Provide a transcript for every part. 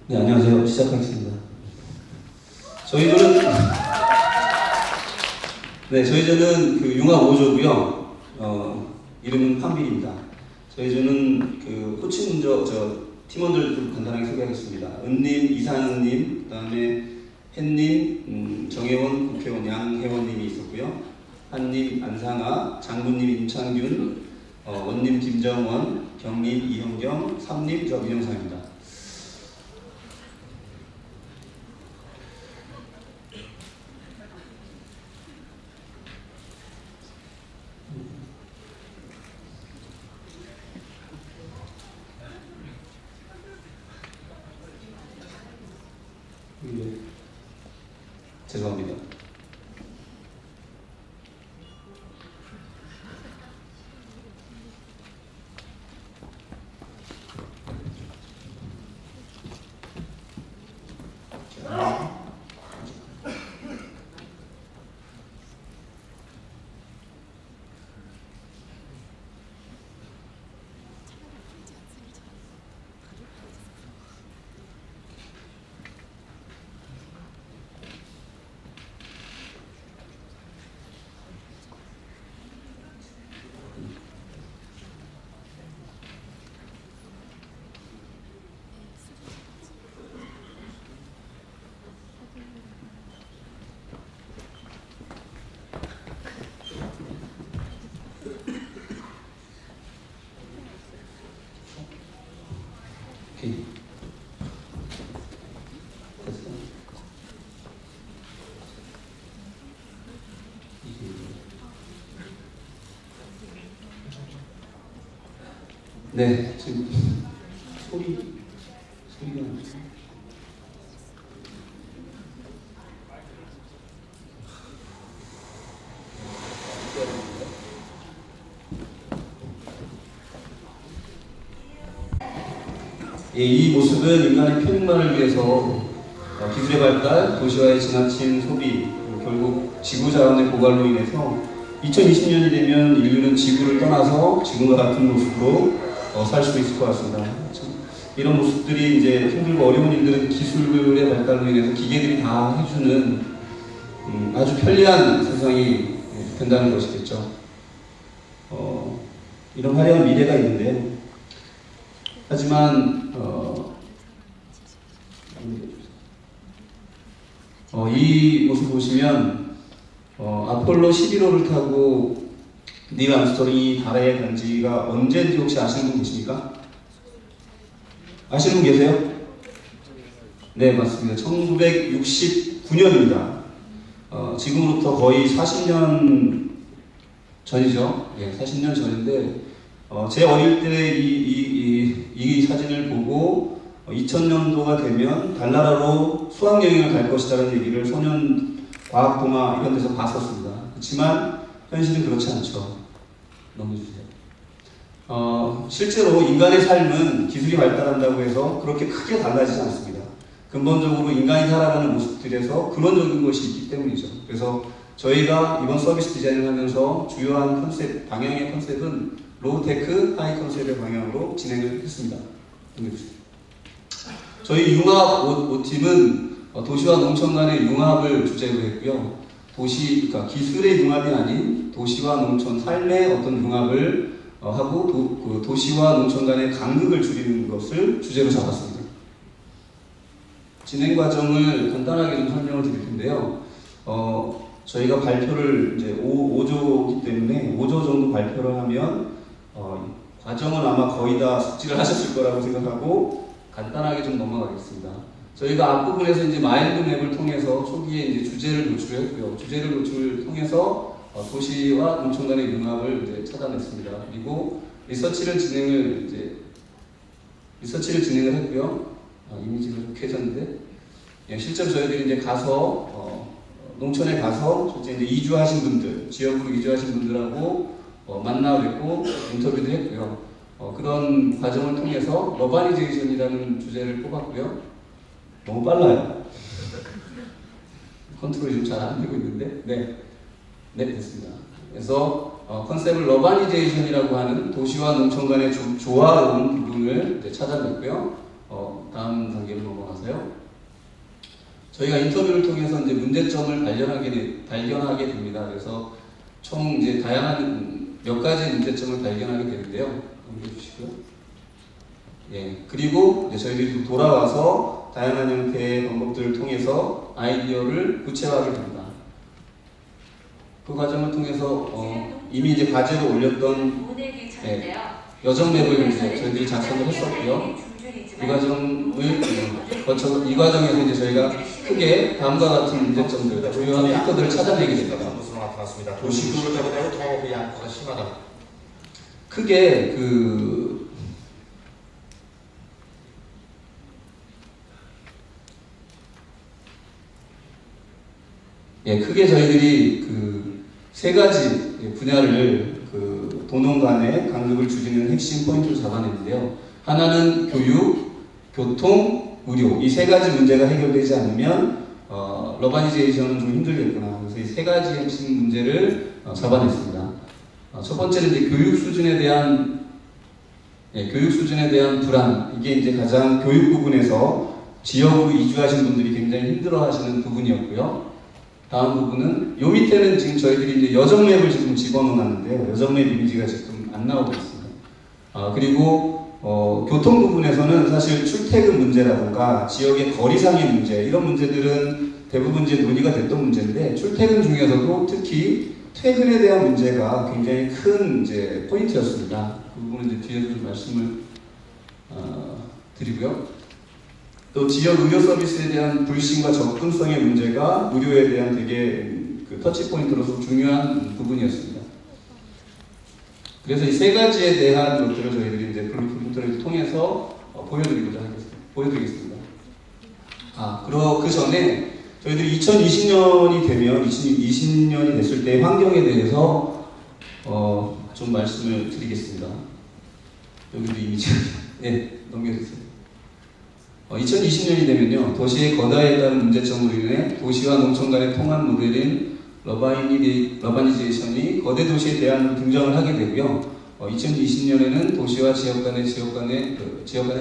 네, 안녕하세요. 시작하겠습니다. 저희들은 저희들은 그 융합 5조고요. 이름은 판빌입니다. 저희들은 그 호칭 먼저 팀원들 좀 간단하게 소개하겠습니다. 은님, 이상은님, 그다음에 햇님, 정혜원 국회의원 양혜원님이 있었고요. 한님 안상아, 장군님 임창균, 원님 김정원, 경님 이형경, 삼님 저 민영상입니다. 죄송합니다. 네, 지금 소리가 이 모습은 인간의 편익만을 위해서 기술의 발달, 도시화의 지나친 소비, 결국 지구 자원의 고갈로 인해서 2020년이 되면 인류는 지구를 떠나서 지금과 같은 모습으로 살 수 있을 것 같습니다. 이런 모습들이 이제 힘들고 어려운 일들은 기술의 발달로 인해서 기계들이 다 해주는 아주 편리한 세상이 된다는 것이겠죠. 이런 화려한 미래가 있는데요. 하지만 이 모습 보시면 아폴로 11호를 타고 닐 암스트롱이 달에 간 지가 언제인지 혹시 아시는 분 계십니까? 아시는 분 계세요? 네, 맞습니다. 1969년입니다. 지금으로부터 거의 40년 전이죠. 예, 40년 전인데 제 어릴 때 이 사진을 보고 2000년도가 되면 달나라로 수학여행을 갈 것이라는 얘기를 소년 과학동화 이런 데서 봤었습니다. 그렇지만 현실은 그렇지 않죠. 넘겨주세요. 실제로 인간의 삶은 기술이 발달한다고 해서 그렇게 크게 달라지지 않습니다. 근본적으로 인간이 살아가는 모습들에서 근원적인 것이 있기 때문이죠. 그래서 저희가 이번 서비스 디자인을 하면서 주요한 컨셉, 방향의 컨셉은 로우테크, 하이 컨셉의 방향으로 진행을 했습니다. 넘겨주세요. 저희 융합 5팀은 도시와 농촌 간의 융합을 주제로 했고요. 그러니까 기술의 융합이 아닌 도시와 농촌 삶의 어떤 융합을 하고 도시와 농촌 간의 간극을 줄이는 것을 주제로 잡았습니다. 진행 과정을 간단하게 좀 설명을 드릴 텐데요. 저희가 발표를 이제 5조이기 때문에 5조 정도 발표를 하면 과정은 아마 거의 다 숙지를 하셨을 거라고 생각하고 간단하게 좀 넘어가겠습니다. 저희가 앞부분에서 이제 마인드 맵을 통해서 초기에 이제 주제를 노출했고요. 주제를 노출을 통해서 도시와 농촌 간의 융합을 이제 찾아냈습니다. 그리고 리서치를 진행을 했고요. 이미지가 좀 쾌졌는데, 실제로 저희들이 이제 가서 농촌에 가서 실제 이제 이주하신 분들, 지역으로 이주하신 분들하고 만나 뵙고 인터뷰도 했고요. 그런 과정을 통해서 러바니제이션이라는 주제를 뽑았고요. 너무 빨라요. 컨트롤이 좀 잘 안 되고 있는데, 네, 됐습니다. 그래서 컨셉을 러바니제이션이라고 하는 도시와 농촌 간의 조화로운 부분을 찾아냈고요. 다음 단계로 넘어가서 저희가 인터뷰를 통해서 이제 문제점을 발견하게 됩니다. 그래서 총 이제 다양한 몇 가지 문제점을 발견하게 되는데요. 넘겨주시고요. 예, 그리고 이제 저희들이 돌아와서 다양한 형태의 방법들을 통해서 아이디어를 구체화하게 됩니다. 그 과정을 통해서 이미 이제 과제로 올렸던 여정 맵을 이제 저희들이 작성을 했었고요. 이 과정을 거쳐서 이 과정에서 이제 저희가 크게 다음과 같은 문제점들, 주요한 팩터들을 찾아내게 됩니다. 도시구를 때보다 더 양파가 심하다. 크게 크게 저희들이 세 가지 분야를 도농 간의 간극을 줄이는 핵심 포인트를 잡아냈는데요. 하나는 교육, 교통, 의료. 이 세 가지 문제가 해결되지 않으면 러바니제이션은 좀 힘들겠구나. 그래서 이 세 가지 핵심 문제를 잡아냈습니다. 첫 번째는 이제 교육 수준에 대한 불안. 이게 이제 가장 교육 부분에서 지역으로 이주하신 분들이 굉장히 힘들어하시는 부분이었고요. 다음 부분은 요 밑에는 지금 저희들이 이제 여정맵을 지금 집어넣었는데요. 여정맵 이미지가 지금 안 나오고 있습니다. 그리고 교통 부분에서는 사실 출퇴근 문제라든가 지역의 거리상의 문제 이런 문제들은 대부분 이제 논의가 됐던 문제인데 출퇴근 중에서도 특히 퇴근에 대한 문제가 굉장히 큰 이제 포인트였습니다. 그 부분은 이제 뒤에서 좀 말씀을 드리고요. 또 지역 의료 서비스에 대한 불신과 접근성의 문제가 의료에 대한 되게 터치 포인트로서 중요한 부분이었습니다. 그래서 이 세 가지에 대한 것들을 저희들이 이제 블루프린트를 통해서 보여드리겠습니다. 그 전에 저희들이 2020년이 되면 2020년이 됐을 때 환경에 대해서 좀 말씀을 드리겠습니다. 여기도 이미지 넘겨주세요. 2020년이 되면요, 도시의 거다에 따른 문제점으로 인해 도시와 농촌 간의 통합 모델인 러바니제이션이 거대 도시에 대한 등장을 하게 되고요. 2020년에는 도시와 지역 간의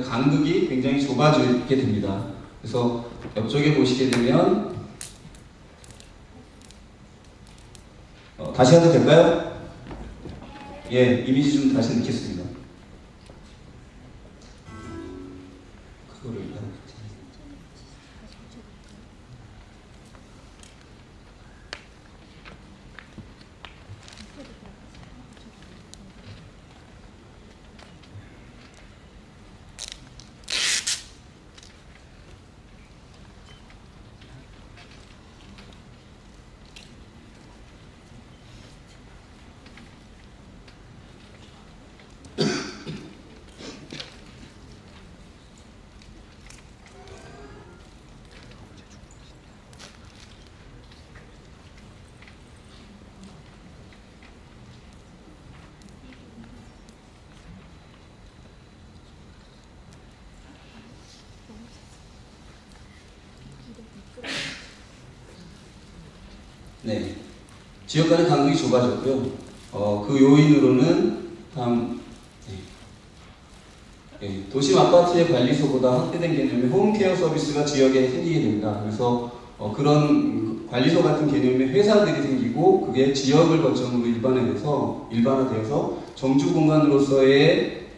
간극이 굉장히 좁아지게 됩니다. 그래서 옆쪽에 보시게 되면 다시 해도 될까요? 예, 이미지 좀 다시 넣겠습니다. 그거를 네, 지역 간의 간극이 좁아졌고요. 그 요인으로는 도심 아파트의 관리소보다 확대된 개념의 홈케어 서비스가 지역에 생기게 됩니다. 그래서 그런 관리소 같은 개념의 회사들이 생기고 그게 지역을 거점으로 일반화되어서 정주 공간으로서의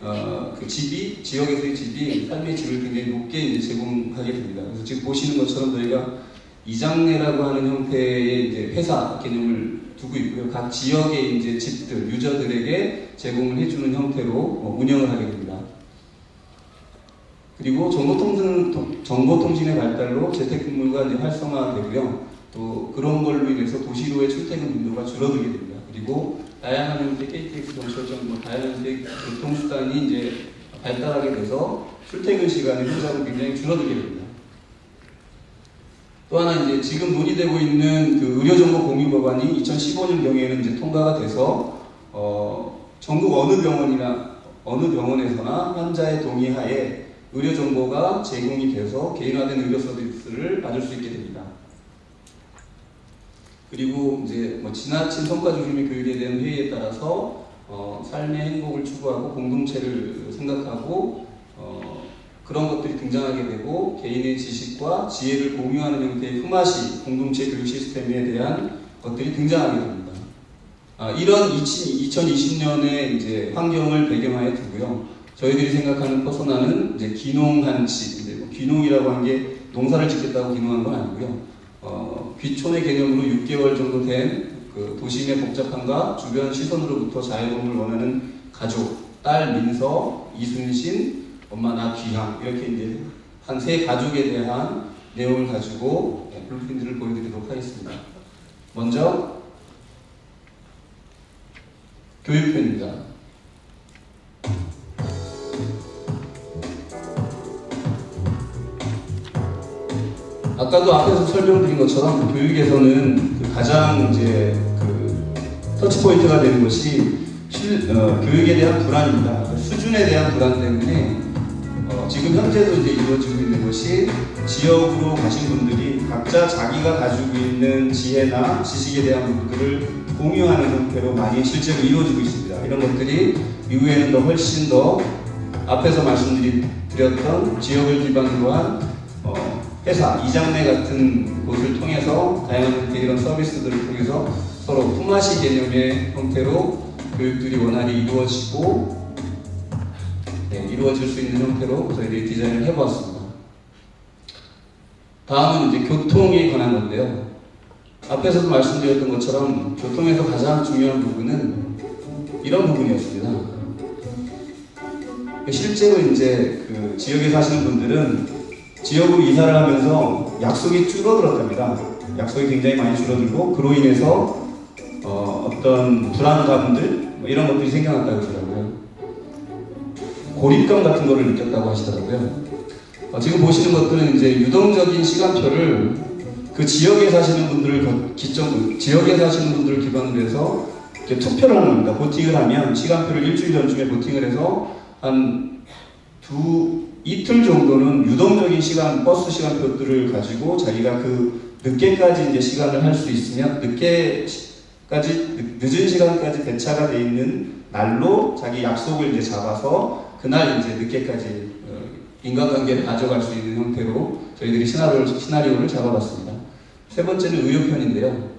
지역에서의 집이 삶의 질을 굉장히 높게 이제 제공하게 됩니다. 그래서 지금 보시는 것처럼 저희가 이장내라고 하는 형태의 이제 회사 개념을 두고 있고요. 각 지역의 이제 집들, 유저들에게 제공을 해주는 형태로 운영을 하게 됩니다. 그리고 정보통신의 발달로 재택근무가 이제 활성화되고요. 또 그런 걸로 인해서 도시로의 출퇴근 빈도가 줄어들게 됩니다. 그리고 다양한 형태의 KTX 정철점, 다양한 형태의 교통수단이 이제 발달하게 돼서 출퇴근 시간의 효자도 굉장히 줄어들게 됩니다. 또 하나 이제 지금 논의되고 있는 그 의료정보 공유 법안이 2015년경에는 이제 통과가 돼서 전국 어느 병원에서나 환자의 동의하에 의료정보가 제공이 돼서 개인화된 의료 서비스를 받을 수 있게 됩니다. 그리고 이제 지나친 성과 중심의 교육에 대한 회의에 따라서 삶의 행복을 추구하고 공동체를 생각하고 그런 것들이 등장하게 되고 개인의 지식과 지혜를 공유하는 형태의 품앗이 공동체 교육 시스템에 대한 것들이 등장하게 됩니다. 이런 2020년의 이제 환경을 배경하에 두고요. 저희들이 생각하는 퍼소나는 이제 귀농한치, 이제 뭐 귀농이라고 한 게 농사를 짓겠다고 귀농한 건 아니고요. 귀촌의 개념으로 6개월 정도 된 그 도심의 복잡함과 주변 시선으로부터 자유로움을 원하는 가족, 딸 민서, 이순신, 엄마 나 귀향 이렇게 이제 한 세 가족에 대한 내용을 가지고 블루프린트를 보여드리도록 하겠습니다. 먼저 교육편입니다. 아까도 앞에서 설명드린 것처럼 교육에서는 그 가장 이제 그 터치 포인트가 되는 것이 교육에 대한 불안입니다. 수준에 대한 불안 때문에 지금 현재도 이제 이루어지고 있는 것이 지역으로 가신 분들이 각자 자기가 가지고 있는 지혜나 지식에 대한 부분들을 공유하는 형태로 많이 실제로 이루어지고 있습니다. 이런 것들이 이후에는 더 훨씬 더 앞에서 말씀드렸던 지역을 기반으로 한 회사, 이장내 같은 곳을 통해서 다양한 형태의 이런 서비스들을 통해서 서로 품앗이 개념의 형태로 교육들이 원활히 이루어지고 이루어질 수 있는 형태로 저희들이 디자인을 해보았습니다. 다음은 이제 교통에 관한 건데요. 앞에서도 말씀드렸던 것처럼 교통에서 가장 중요한 부분은 이런 부분이었습니다. 실제로 이제 그 지역에 사시는 분들은 지역으로 이사를 하면서 약속이 줄어들었답니다. 약속이 굉장히 많이 줄어들고 그로 인해서 어떤 불안감들 이런 것들이 생겨났다고 하더라고요. 고립감 같은 거를 느꼈다고 하시더라고요. 지금 보시는 것들은 이제 유동적인 시간표를 그 지역에 사시는 분들을 지역에 사시는 분들을 기반으로 해서 이렇게 투표를 하는 겁니다. 보팅을 하면 시간표를 일주일 전쯤에 보팅을 해서 한 이틀 정도는 유동적인 버스 시간표들을 가지고 자기가 그 늦게까지 이제 시간을 할 수 있으면 늦은 시간까지 배차가 돼 있는 날로 자기 약속을 이제 잡아서 그날 이제 늦게까지 인간관계를 가져갈 수 있는 형태로 저희들이 시나리오를 잡아봤습니다. 세 번째는 의료편인데요.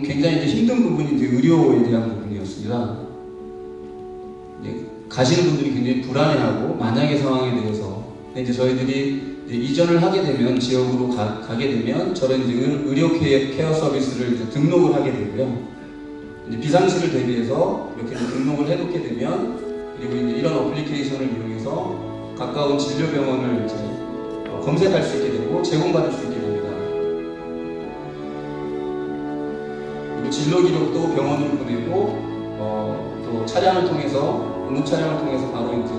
굉장히 이제 힘든 부분이 이제 의료에 대한 부분이었습니다. 가시는 분들이 굉장히 불안해하고 만약의 상황에 대해서 이제 저희들이 이제 이전을 하게 되면 지역으로 가게 되면 저런 이제 의료 케어 서비스를 이제 등록을 하게 되고요. 이제 비상시를 대비해서 이렇게 이제 등록을 해놓게 되면 그리고 이제 이런 어플리케이션을 이용해서 가까운 진료병원을 이제 검색할 수 있게 되고 제공받을 수 있게 됩니다. 그리고 진료 기록도 병원으로 보내고 또 차량을 통해서 응급 차량을 통해서 바로 이제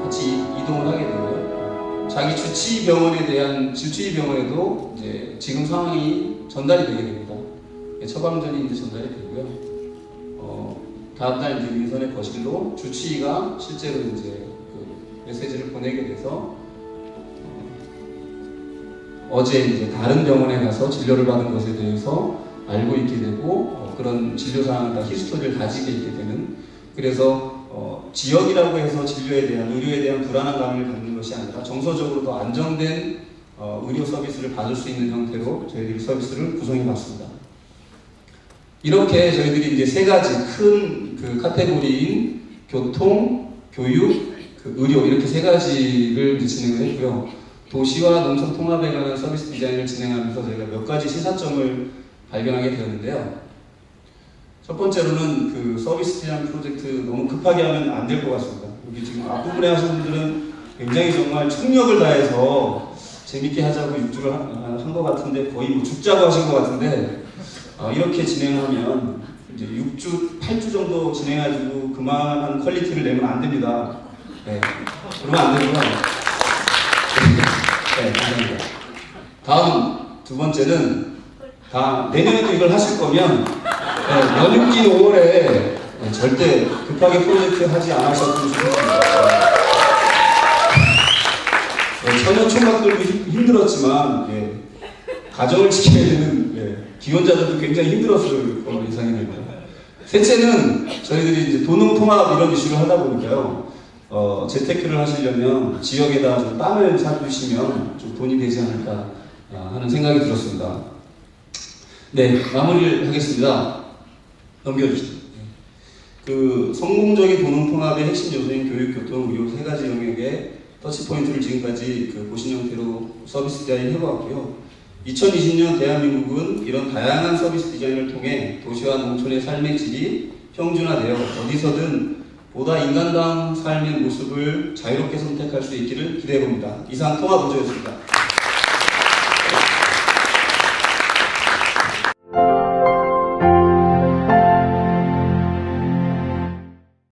같이 이동을 하게 되고요. 자기 주치의 병원에도 이제 지금 상황이 전달이 되게 됩니다. 처방전이 이제 전달이 되고요. 다음날 이제 민선의 거실로 주치의가 실제로 이제 그 메시지를 보내게 돼서 어제 이제 다른 병원에 가서 진료를 받은 것에 대해서 알고 있게 되고 그런 진료 사항과 히스토리를 가지게 있게 되는 그래서 지역이라고 해서 진료에 대한 의료에 대한 불안한 감을 갖는 것이 아니라 정서적으로 더 안정된 의료 서비스를 받을 수 있는 형태로 저희들이 서비스를 구성해봤습니다. 이렇게 저희들이 이제 세 가지 큰 그 카테고리인 교통, 교육, 그 의료 이렇게 세 가지를 진행을 했고요. 도시와 농촌 통합에 관한 서비스 디자인을 진행하면서 저희가 몇 가지 시사점을 발견하게 되었는데요. 첫 번째로는 그 서비스 디자인 프로젝트 너무 급하게 하면 안 될 것 같습니다. 여기 지금 앞부분에 하시는 분들은 굉장히 정말 총력을 다해서 재밌게 하자고 육주를 한 것 같은데 거의 뭐 죽자고 하신 것 같은데 이렇게 진행하면 이제 6주, 8주 정도 진행해가지고 그만한 퀄리티를 내면 안 됩니다. 네, 그러면 안 되고요. 네, 감사합니다. 다음 두 번째는 내년에도 이걸 하실 거면 연휴긴 5월에 절대 급하게 프로젝트 하지 않으셨으면 좋겠습니다. 전혀 총각들도 힘들었지만 가정을 지켜야 되는 기혼자들도 굉장히 힘들었을 걸로 예상이 됩니다. 셋째는 저희들이 이제 도농 통합 이런 이슈를 하다 보니까요. 재테크를 하시려면 지역에다 좀 땅을 사주시면 좀 돈이 되지 않을까 하는 생각이 들었습니다. 네, 마무리를 하겠습니다. 넘겨주시죠. 그 성공적인 도농 통합의 핵심 요소인 교육, 교통, 의료 세 가지 영역의 터치포인트를 지금까지 보신 형태로 서비스 디자인 해보았고요. 2020년 대한민국은 이런 다양한 서비스 디자인을 통해 도시와 농촌의 삶의 질이 평준화되어 어디서든 보다 인간다운 삶의 모습을 자유롭게 선택할 수 있기를 기대해봅니다. 이상 통합우주였습니다.